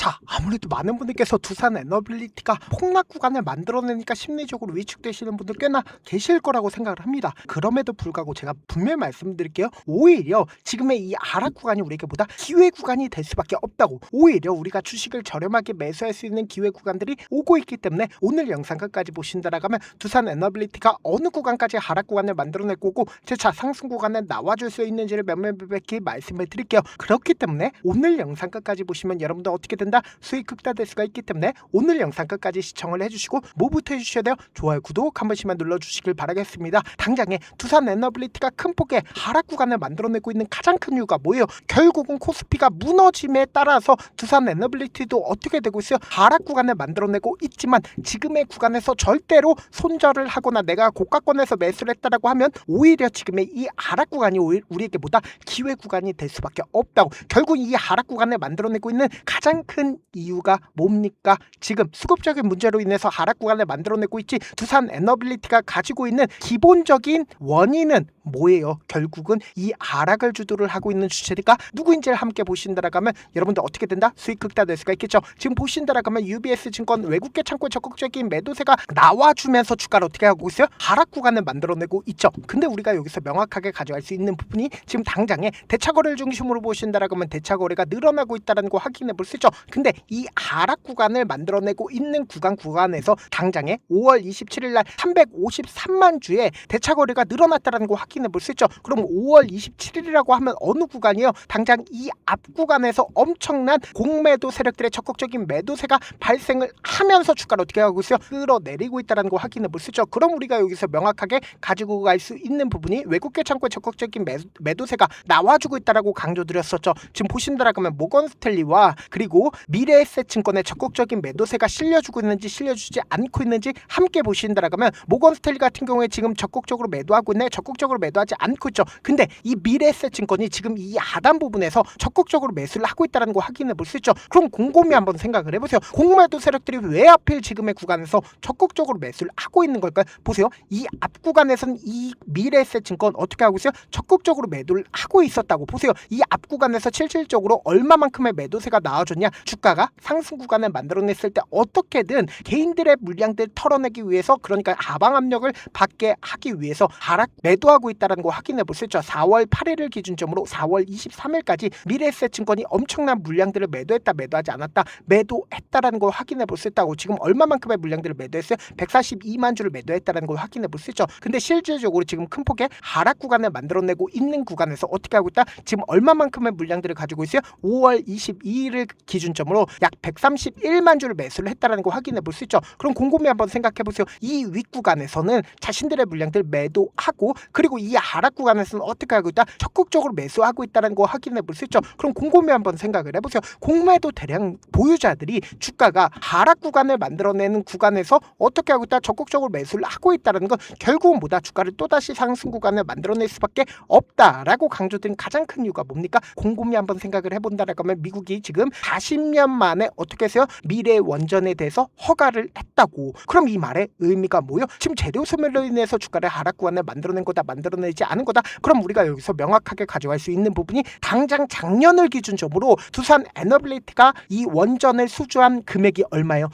자, 아무래도 많은 분들께서 두산 에너빌리티가 폭락 구간을 만들어내니까 심리적으로 위축되시는 분들 꽤나 계실 거라고 생각을 합니다. 그럼에도 불구하고 제가 분명히 말씀드릴게요. 오히려 지금의 이 하락 구간이 우리에게 보다 기회 구간이 될 수밖에 없다고. 오히려 우리가 주식을 저렴하게 매수할 수 있는 기회 구간들이 오고 있기 때문에 오늘 영상 끝까지 보신다라고 하면 두산 에너빌리티가 어느 구간까지 하락 구간을 만들어낼 거고 재차 상승 구간에 나와줄 수 있는지를 몇몇백히 말씀을 드릴게요. 그렇기 때문에 오늘 영상 끝까지 보시면 여러분들 어떻게 된다? 수익 극대화될 수가 있기 때문에 오늘 영상 끝까지 시청을 해주시고 뭐부터 해주셔야 돼요? 좋아요, 구독 한 번씩만 눌러주시길 바라겠습니다. 당장에 두산 에너빌리티가 큰 폭의 하락 구간을 만들어내고 있는 가장 큰 이유가 뭐예요? 결국은 코스피가 무너짐에 따라서 두산 에너빌리티도 어떻게 되고 있어요? 하락 구간을 만들어내고 있지만 지금의 구간에서 절대로 손절을 하거나 내가 고가권에서 매수를 했다라고 하면 오히려 지금의 이 하락 구간이 우리에게 보다 기회 구간이 될 수밖에 없다고. 결국 이 하락 구간을 만들어내고 있는 가장 큰 이유가 뭡니까? 지금 수급적인 문제로 인해서 하락 구간을 만들어내고 있지 두산 에너빌리티가 가지고 있는 기본적인 원인은 뭐예요? 결국은 이 하락을 주도를 하고 있는 주체가 누구인지를 함께 보신다라고 하면 여러분들 어떻게 된다? 수익 극대화될 수가 있겠죠. 지금 보신다라고 하면 UBS 증권 외국계 창고에 적극적인 매도세가 나와주면서 주가를 어떻게 하고 있어요? 하락 구간을 만들어내고 있죠. 근데 우리가 여기서 명확하게 가져갈 수 있는 부분이 지금 당장에 대차거래를 중심으로 보신다라고 하면 대차거래가 늘어나고 있다는 거 확인해 볼 수 있죠. 근데 이 하락 구간을 만들어내고 있는 구간에서 당장에 5월 27일 날 353만 주의 대차거래가 늘어났다는 거 확인해 볼 수 있죠. 그럼 5월 27일이라고 하면 어느 구간이요? 당장 이 앞 구간에서 엄청난 공매도 세력들의 적극적인 매도세가 발생을 하면서 주가를 어떻게 하고 있어요? 끌어내리고 있다는 거 확인해 볼 수 있죠. 그럼 우리가 여기서 명확하게 가지고 갈 수 있는 부분이 외국계 창고에 적극적인 매도세가 나와주고 있다라고 강조드렸었죠. 지금 보신다라고 하면 모건스탠리와 그리고 미래에셋증권의 적극적인 매도세가 실려주고 있는지 실려주지 않고 있는지 함께 보신다라고 하면 모건스탠리 같은 경우에 지금 적극적으로 매도하고 있네, 적극적으로 매도하지 않고 있죠. 근데 이 미래에셋증권이 지금 이 하단 부분에서 적극적으로 매수를 하고 있다는 거 확인해 볼 수 있죠. 그럼 곰곰이 한번 생각을 해보세요. 공매도 세력들이 왜 하필 지금의 구간에서 적극적으로 매수를 하고 있는 걸까요? 보세요. 이 앞 구간에서는 이 미래에셋증권 어떻게 하고 있어요? 적극적으로 매도를 하고 있었다고. 보세요. 이 앞 구간에서 실질적으로 얼마만큼의 매도세가 나와줬냐? 주가가 상승 구간을 만들어냈을 때 어떻게든 개인들의 물량들 털어내기 위해서, 그러니까 하방 압력을 받게 하기 위해서 하락 매도하고 있다는 거 확인해 볼 수 있죠. 4월 8일을 기준점으로 4월 23일까지 미래에셋증권이 엄청난 물량들을 매도했다, 매도하지 않았다, 매도했다라는 걸 확인해 볼 수 있다고. 지금 얼마만큼의 물량들을 매도했어요? 142만 주를 매도했다라는 걸 확인해 볼 수 있죠. 근데 실질적으로 지금 큰 폭의 하락 구간을 만들어내고 있는 구간에서 어떻게 하고 있다? 지금 얼마만큼의 물량들을 가지고 있어요? 5월 22일을 기준점으로 약 131만 주를 매수를 했다라는 거 확인해 볼 수 있죠. 그럼 곰곰이 한번 생각해 보세요. 이 윗구간에서는 자신들의 물량들 매도하고, 그리고 이 하락 구간에서는 어떻게 하고 있다? 적극적으로 매수하고 있다는 거 확인해 볼 수 있죠. 그럼 곰곰이 한번 생각을 해보세요. 공매도 대량 보유자들이 주가가 하락 구간을 만들어내는 구간에서 어떻게 하고 있다? 적극적으로 매수를 하고 있다는 건 결국은 뭐다? 주가를 또다시 상승 구간을 만들어낼 수밖에 없다라고 강조드린 가장 큰 이유가 뭡니까? 곰곰이 한번 생각을 해본다라고 하면 미국이 지금 40년 만에 어떻게 해서요? 미래 원전에 대해서 허가를 했다고. 그럼 이 말의 의미가 뭐예요? 지금 재료 소멸로 인해서 주가를 하락 구간을 만들어낸 거다, 만들어내지 않은 거다. 그럼 우리가 여기서 명확하게 가져갈 수 있는 부분이 당장 작년을 기준점으로 두산 에너빌리티가 이 원전을 수주한 금액이 얼마예요?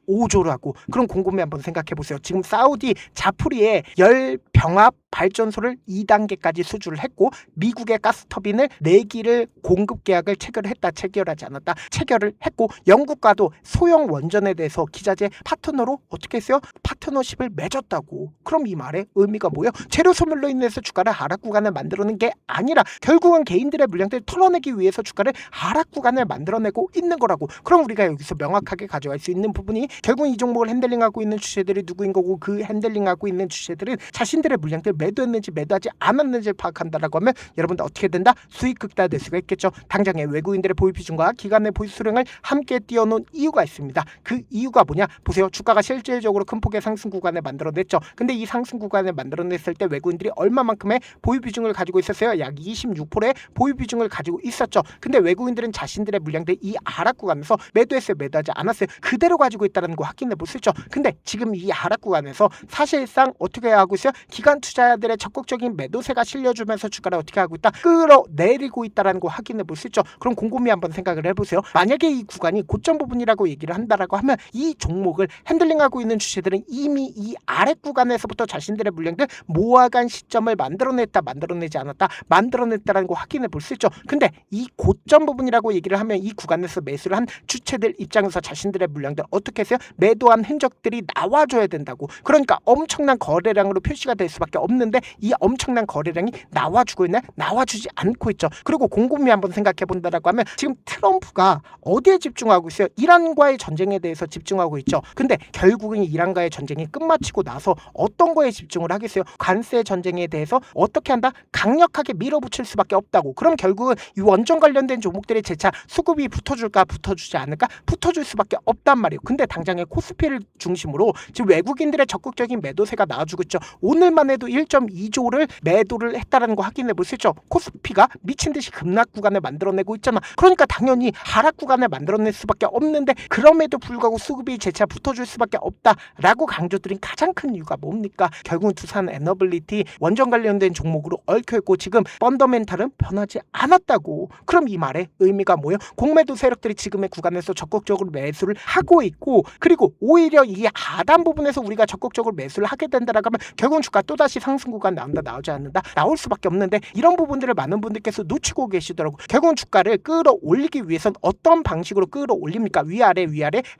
15조라고. 그럼 곰곰이 한번 생각해 보세요. 지금 사우디 자프리에 열병합 발전소를 2단계까지 수주를 했고 미국의 가스터빈을 4기를 공급 계약을 체결했다, 체결하지 않았다, 체결을 했고 영국과도 소형 원전에 대해서 기자재 파트너로 어떻게 했어요? 파트너십을 맺었다고. 그럼 이 말의 의미가 뭐예요? 재료 소멸로 인해서 주가를 하락 구간을 만들어낸 게 아니라 결국은 개인들의 물량들을 털어내기 위해서 주가를 하락 구간을 만들어내고 있는 거라고. 그럼 우리가 여기서 명확하게 가져갈 수 있는 부분이 결국 이 종목을 핸들링하고 있는 주체들이 누구인 거고, 그 핸들링하고 있는 주체들은 자신들의 물량들 매도했는지 매도하지 않았는지를 파악한다라고 하면 여러분들 어떻게 된다? 수익 극대화될 수가 있겠죠. 당장에 외국인들의 보유 비중과 기관의 보유 수량을 함께 띄워놓은 이유가 있습니다. 그 이유가 뭐냐? 보세요. 주가가 실질적으로 큰 폭의 상승 구간을 만들어냈죠. 근데 이 상승 구간을 만들어냈을 때 외국인들이 얼마만큼의 보유 비중을 가지고 있었어요? 약 26%의 보유 비중을 가지고 있었죠. 근데 외국인들은 자신들의 물량들 이 하락 구간에서 매도했어요? 매도하지 않았어요? 그대로 가지고 있다는 거 확인해 볼 수 있죠. 근데 지금 이 하락 구간에서 사실상 어떻게 하고 있어요? 기관 투자자들의 적극적인 매도세가 실려주면서 주가를 어떻게 하고 있다? 끌어내리고 있다는 거 확인해 볼 수 있죠. 그럼 곰곰이 한번 생각을 해보세요. 만약에 이 구간이 고점 부분이라고 얘기를 한다라고 하면 이 종목을 핸들링하고 있는 주체들은 이미 이 아래 구간에서부터 자신들의 물량들 모아간 시점을 만들어내지 않았다, 만들어냈다라는 거 확인해 볼 수 있죠. 근데 이 고점 부분이라고 얘기를 하면 이 구간에서 매수를 한 주체들 입장에서 자신들의 물량들 어떻게 했어요? 매도한 흔적들이 나와줘야 된다고. 그러니까 엄청난 거래량으로 표시가 될 수밖에 없는데 이 엄청난 거래량이 나와주고 있나요? 나와주지 않고 있죠. 그리고 곰곰이 한번 생각해 본다라고 하면 지금 트럼프가 어디에 집중하고 있어요? 이란과의 전쟁에 대해서 집중하고 있죠. 근데 결국은 이란과의 전쟁이 끝마치고 나서 어떤 거에 집중을 하겠어요? 관세 전쟁에 대해서 어떻게 한다? 강력하게 밀어붙일 수밖에 없다고. 그럼 결국은 이 원전 관련된 종목들의 재차 수급이 붙어줄까 붙어주지 않을까? 붙어줄 수밖에 없단 말이에요. 근데 당장의 코스피를 중심으로 지금 외국인들의 적극적인 매도세가 나와주고 있죠. 오늘만 해도 1.2조를 매도를 했다는 거 확인해 볼 수 있죠. 코스피가 미친 듯이 급락 구간을 만들어내고 있잖아. 그러니까 당연히 하락 구간을 만들어낼 수밖에 없는데 그럼에도 불구하고 수급이 재차 붙어줄 수밖에 없다라고 강조드린 가장 큰 이유가 뭡니까? 결국은 두산 에너빌리티 원전 관련된 종목으로 얽혀있고 지금 펀더멘탈은 변하지 않았다고. 그럼 이 말의 의미가 뭐예요? 공매도 세력들이 지금의 구간에서 적극적으로 매수를 하고 있고 그리고 오히려 이 하단 부분에서 우리가 적극적으로 매수를 하게 된다라고 하면 결국은 주가 또다시 상승 구간 나온다, 나오지 않는다, 나올 수밖에 없는데 이런 부분들을 많은 분들께서 놓치고 계시더라고. 결국은 주가를 끌어올리기 위해서는 어떤 방식으로 끌어올립니까? 위아래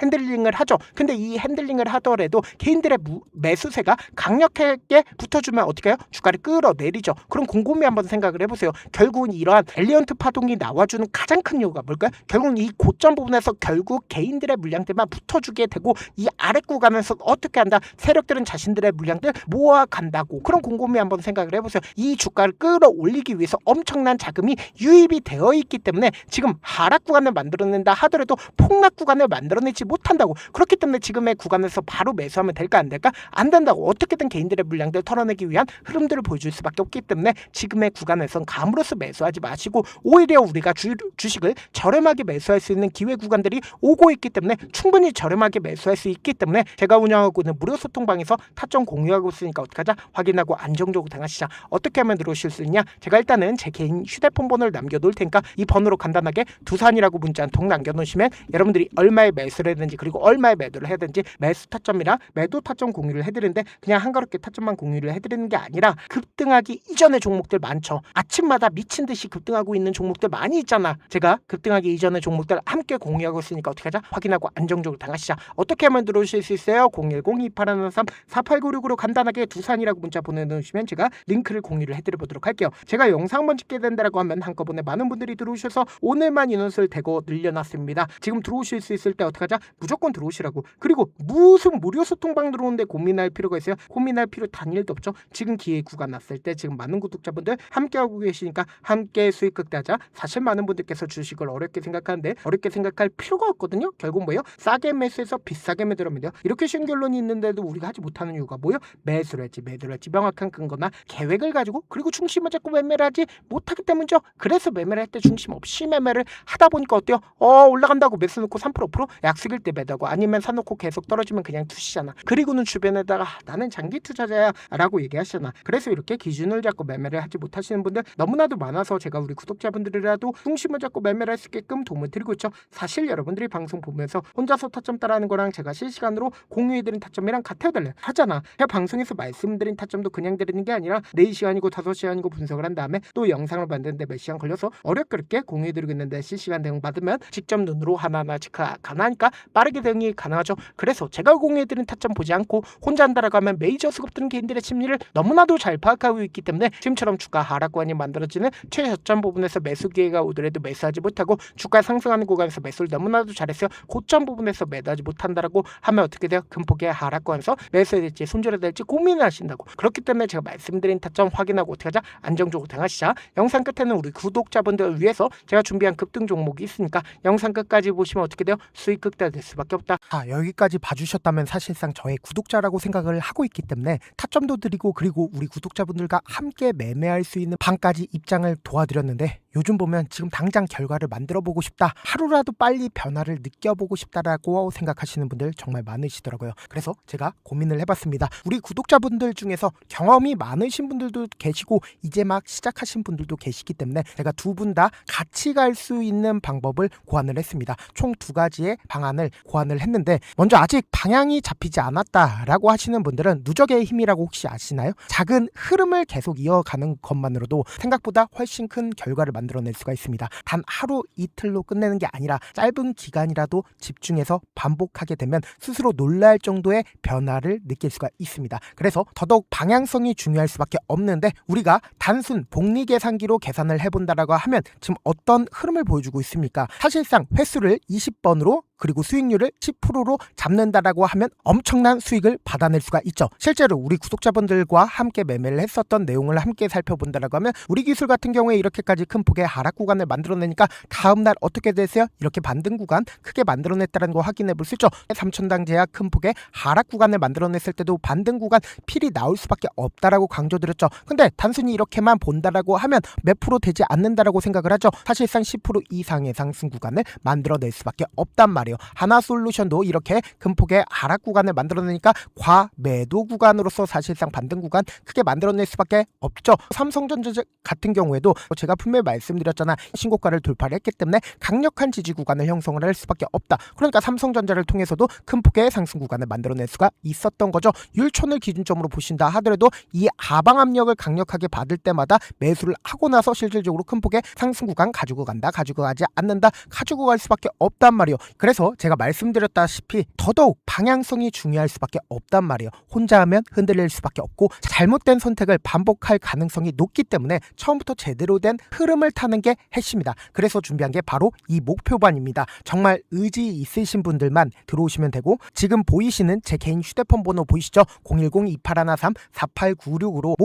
핸들링을 하죠. 근데 이 핸들링을 하더라도 개인들의 매수세가 강력하게 붙어주면 어떻게 해요? 주가를 끌어내리죠. 그럼 곰곰이 한번 생각을 해보세요. 결국은 이러한 엘리언트 파동이 나와주는 가장 큰 이유가 뭘까요? 결국은 이 고점 부분에서 결국 개인들의 물량들만 붙어주게 되고 이 아래 구간에서 어떻게 한다? 세력들은 자신들의 물량들 모아간다고. 그럼 곰곰이 한번 생각을 해보세요. 이 주가를 끌어올리기 위해서 엄청난 자금이 유입이 되어 있기 때문에 지금 하락 구간을 만들어낸다 하더라도 폭락 구간을 만들어내지 못한다고. 그렇기 때문에 지금의 구간에서 바로 매수하면 될까 안 될까? 안 된다고. 어떻게든 개인들의 물량들을 털어내기 위한 흐름들을 보여줄 수밖에 없기 때문에 지금의 구간에선 감으로써 매수하지 마시고 오히려 우리가 주식을 저렴하게 매수할 수 있는 기회 구간들이 오고 있기 때문에 충분히 저렴하게 매수할 수 있기 때문에 제가 운영하고 있는 무료 소통방에서 타점 공유하고 있으니까 어떻게 하자? 확인하고 안정적으로 당하시자. 어떻게 하면 들어오실 수 있냐? 제가 일단은 제 개인 휴대폰 번호를 남겨놓을 테니까 이 번호로 간단하게 두산이라고 문자 한 통 남겨놓으시면 여러분들이 얼마에 매수를 해야 되는지 그리고 얼마에 매도를 해야 되는지 매수 타점이랑 매도 타점 공유를 해드리는데 그냥 한가롭게 타점만 공유를 해드리는 게 아니라 급등하기 이전의 종목들 많죠. 아침마다 미친 듯이 급등하고 있는 종목들 많이 있잖아. 제가 급등하기 이전의 종목들 함께 공유하고 있으니까 어떻게 하자? 확인하고 안정적으로 당하시자. 어떻게 하면 들어오실 수 있어요? 010-2813-4896으로 간단하게 두산이라고 문자 보내주시면 제가 링크를 공유를 해드려보도록 할게요. 제가 영상 한번 찍게 된다라고 하면 한꺼번에 많은 분들이 들어오셔서 오늘만 인원수를 대거 늘려놨습니다. 지금 들어오실 수 있을 때 어떻게 하자? 무조건 들어오시라고. 그리고 무슨 무료 소통방 들어오는데 고민할 필요가 있어요? 고민할 필요 단일도 없죠. 지금 기회 구간 났을 때 지금 많은 구독자분들 함께하고 계시니까 함께 수익 극대하자. 사실 많은 분들께서 주식을 어렵게 생각하는데 어렵게 생각할 필요가 없거든요. 결국 뭐예요? 싸게 매수해서 비싸게 매도하면 돼요. 이렇게 쉬운 결론이 있는데도 우리가 하지 못하는 이유가 뭐예요? 매수를 할지 매도를 할지 명확한 근거나 계획을 가지고 그리고 중심을 잡고 매매를 하지 못하기 때문이죠. 그래서 매매를 할 때 중심 없이 매매를 하다 보니까 어때요? 올라간다고 매수 놓고 3% 5% 약속일 때 매도하고 아니면 사놓고 계속 떨어지면 그냥 투시잖아. 그리고는 주변에다가 나는 장기 투자자야 라고 얘기하시잖아. 그래서 이렇게 기준을 잡고 매매를 하지 못하시는 분들 너무나도 많아서 제가 우리 구독자분들이라도 중심을 잡고 매매를 할 수 있게끔 도움을 드리고 있죠. 사실 여러분들이 방송 보면서 혼자서 타점 따라하는 거랑 제가 실시간으로 공유해드린 타점이랑 같아달래 하잖아. 제가 방송에서 말씀드린 타점도 그냥 드리는 게 아니라 4시간이고 5시간이고 분석을 한 다음에 또 영상을 만드는데 몇 시간 걸려서 어렵게 공유해드리고 있는데 실시간 대응 받으면 직접 눈으로 하나하나 체크가 가능하니까 빠르게 대응이 가능하죠. 그래서 제가 공유해드린 타점 보지 않고 혼자 한다라고 하면 메이저 수급들은 개인들의 심리를 너무나도 잘 파악하고 있기 때문에 지금처럼 주가 하락구간이 만들어지는 최저점 부분에서 매수 기회가 오더라도 매수하지 못하고 주가 상승하는 구간에서 매수를 너무나도 잘했어요. 고점 부분에서 매도하지 못한다라고 하면 어떻게 돼요? 금폭의 하락구간에서 매수해야 될지 손절해야 될지 고민을 하신다고. 그렇기 때문에 제가 말씀드린 타점 확인하고 어떻게 하자? 안정적으로 당하시자. 영상 끝에는 우리 구독자분들을 위해서 제가 준비한 급등 종목이 있으니까 영상 끝까지 보시면 어떻게 돼요? 수익 극대화될 수밖에 없다. 여기까지 봐주셨다면 사실상 저의 구독자라고 생각을 하고 있기 때문에 타점도 드리고 그리고 우리 우리 구독자분들과 함께 매매할 수 있는 방까지 입장을 도와드렸는데 요즘 보면 지금 당장 결과를 만들어 보고 싶다, 하루라도 빨리 변화를 느껴보고 싶다라고 생각하시는 분들 정말 많으시더라고요. 그래서 제가 고민을 해봤습니다. 우리 구독자분들 중에서 경험이 많으신 분들도 계시고 이제 막 시작하신 분들도 계시기 때문에 제가 두 분 다 같이 갈 수 있는 방법을 고안을 했습니다. 총 2가지의 방안을 고안을 했는데, 먼저 아직 방향이 잡히지 않았다라고 하시는 분들은 누적의 힘이라고 혹시 아시나요? 작은 흐름을 계속 이어가는 것만으로도 생각보다 훨씬 큰 결과를 만들어낼 수가 있습니다. 단 하루 이틀로 끝내는 게 아니라 짧은 기간이라도 집중해서 반복하게 되면 스스로 놀랄 정도의 변화를 느낄 수가 있습니다. 그래서 더더욱 방향성이 중요할 수밖에 없는데, 우리가 단순 복리계산기로 계산을 해본다라고 하면 지금 어떤 흐름을 보여주고 있습니까? 사실상 횟수를 20번으로 그리고 수익률을 10%로 잡는다라고 하면 엄청난 수익을 받아낼 수가 있죠. 실제로 우리 구독자분들과 함께 매매를 했었던 내용을 함께 살펴본다라고 하면 우리 기술 같은 경우에 이렇게까지 큰 폭의 하락 구간을 만들어내니까 다음날 어떻게 되세요? 이렇게 반등 구간 크게 만들어냈다는 거 확인해 볼 수 있죠. 3천당 제약 큰 폭의 하락 구간을 만들어냈을 때도 반등 구간 필이 나올 수밖에 없다라고 강조드렸죠. 근데 단순히 이렇게만 본다라고 하면 몇 프로 되지 않는다라고 생각을 하죠. 사실상 10% 이상의 상승 구간을 만들어낼 수밖에 없단 말이에요. 하나솔루션도 이렇게 큰 폭의 하락 구간을 만들어내니까 과매도 구간으로서 사실상 반등 구간 크게 만들어낼 수밖에 없죠. 삼성전자 같은 경우에도 제가 분명히 말씀드렸잖아, 신고가를 돌파를 했기 때문에 강력한 지지 구간을 형성을 할 수밖에 없다. 그러니까 삼성전자를 통해서도 큰 폭의 상승 구간을 만들어낼 수가 있었던 거죠. 율촌을 기준점으로 보신다 하더라도 이 하방 압력을 강력하게 받을 때마다 매수를 하고 나서 실질적으로 큰 폭의 상승 구간 가지고 간다, 가지고 가지 않는다, 가지고 갈 수밖에 없단 말이에요. 그래서 제가 말씀드렸다시피 더더욱 방향성이 중요할 수밖에 없단 말이에요. 혼자 하면 흔들릴 수밖에 없고 잘못된 선택을 반복할 가능성이 높기 때문에 처음부터 제대로 된 흐름을 타는 게 핵심이다. 그래서 준비한 게 바로 이 목표반입니다. 정말 의지 있으신 분들만 들어오시면 되고, 지금 보이시는 제 개인 휴대폰 번호 보이시죠? 010-2813-4896으로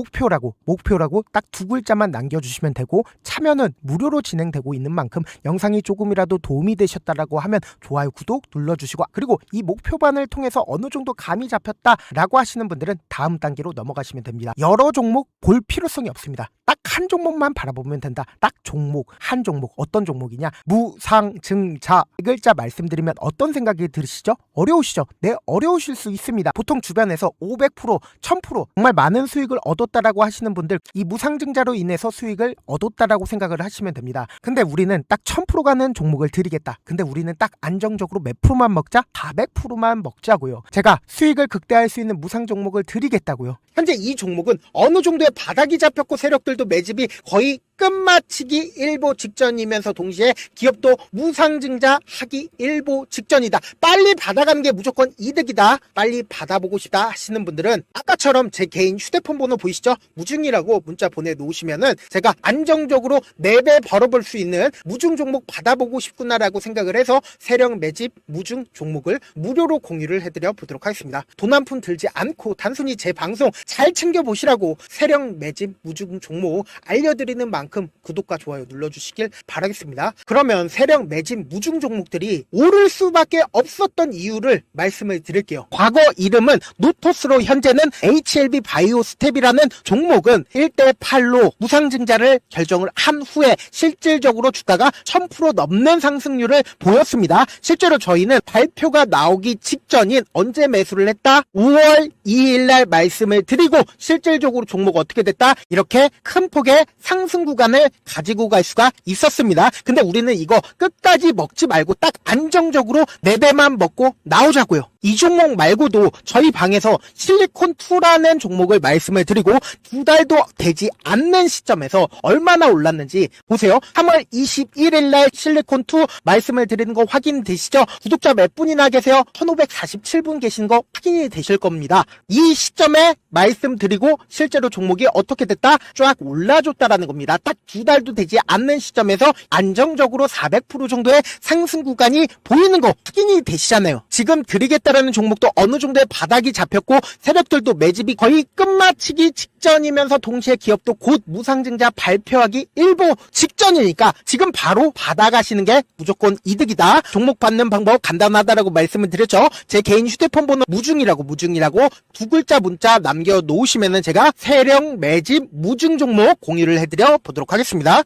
목표라고 딱 2글자만 남겨주시면 되고, 참여는 무료로 진행되고 있는 만큼 영상이 조금이라도 도움이 되셨다라고 하면 좋아요, 구독 눌러주시고, 그리고 이 목표반을 통해서 어느 정도 감이 잡혔다라고 하시는 분들은 다음 단계로 넘어가시면 됩니다. 여러 종목 볼 필요성이 없습니다. 딱 한 종목만 바라보면 된다. 딱 종목, 한 종목. 어떤 종목이냐? 무상증자. 이 글자 말씀드리면 어떤 생각이 들으시죠? 어려우시죠? 네, 어려우실 수 있습니다. 보통 주변에서 500%, 1000% 정말 많은 수익을 얻었다라고 하시는 분들, 이 무상증자로 인해서 수익을 얻었다라고 생각을 하시면 됩니다. 근데 우리는 딱 1000% 가는 종목을 드리겠다. 근데 우리는 딱 안정적으로 몇 프로만 먹자? 400%만 먹자고요. 제가 수익을 극대화할 수 있는 무상 종목을 드리겠다고요. 현재 이 종목은 어느 정도의 바닥이 잡혔고 세력들도 매집이 거의 끝마치기 일보 직전이면서 동시에 기업도 무상증자하기 일보 직전이다. 빨리 받아가는 게 무조건 이득이다. 빨리 받아보고 싶다 하시는 분들은 아까처럼 제 개인 휴대폰 번호 보이시죠? 무중이라고 문자 보내놓으시면은 제가 안정적으로 4배 벌어볼 수 있는 무중 종목 받아보고 싶구나라고 생각을 해서 세력 매집 무중 종목을 무료로 공유를 해드려 보도록 하겠습니다. 돈 한 푼 들지 않고 단순히 제 방송 잘 챙겨보시라고 세력 매집 무중 종목 알려드리는 만큼 구독과 좋아요 눌러주시길 바라겠습니다. 그러면 세력 매집 무중 종목들이 오를 수밖에 없었던 이유를 말씀을 드릴게요. 과거 이름은 노토스로 현재는 HLB 바이오스텝이라는 종목은 1대8로 무상증자를 결정을 한 후에 실질적으로 주가가 1000% 넘는 상승률을 보였습니다. 실제로 저희는 발표가 나오기 직전인 언제 매수를 했다? 5월 2일날 말씀을 드리고 실질적으로 종목 어떻게 됐다? 이렇게 큰 폭의 상승 구간을 가지고 갈 수가 있었습니다. 근데 우리는 이거 끝까지 먹지 말고 딱 안정적으로 4배만 먹고 나오자고요. 이 종목 말고도 저희 방에서 실리콘2라는 종목을 말씀을 드리고 2달도 되지 않는 시점에서 얼마나 올랐는지 보세요. 3월 21일날 실리콘2 말씀을 드리는 거 확인되시죠? 구독자 몇 분이나 계세요? 1547분 계신 거 확인이 되실 겁니다. 이 시점에 말씀드리고 실제로 종목이 어떻게 됐다? 쫙 올라줬다라는 겁니다. 딱 2달도 되지 않는 시점에서 안정적으로 400% 정도의 상승 구간이 보이는 거 확인이 되시잖아요. 지금 드리겠다 있다라는 종목도 어느 정도의 바닥이 잡혔고 세력들도 매집이 거의 끝마치기 직전이면서 동시에 기업도 곧 무상증자 발표하기 일보 직전이니까 지금 바로 받아가시는 게 무조건 이득이다. 종목 받는 방법 간단하다라고 말씀을 드렸죠. 제 개인 휴대폰 번호 무중이라고 두 글자 문자 남겨놓으시면은 제가 세력 매집 무중 종목 공유를 해드려 보도록 하겠습니다.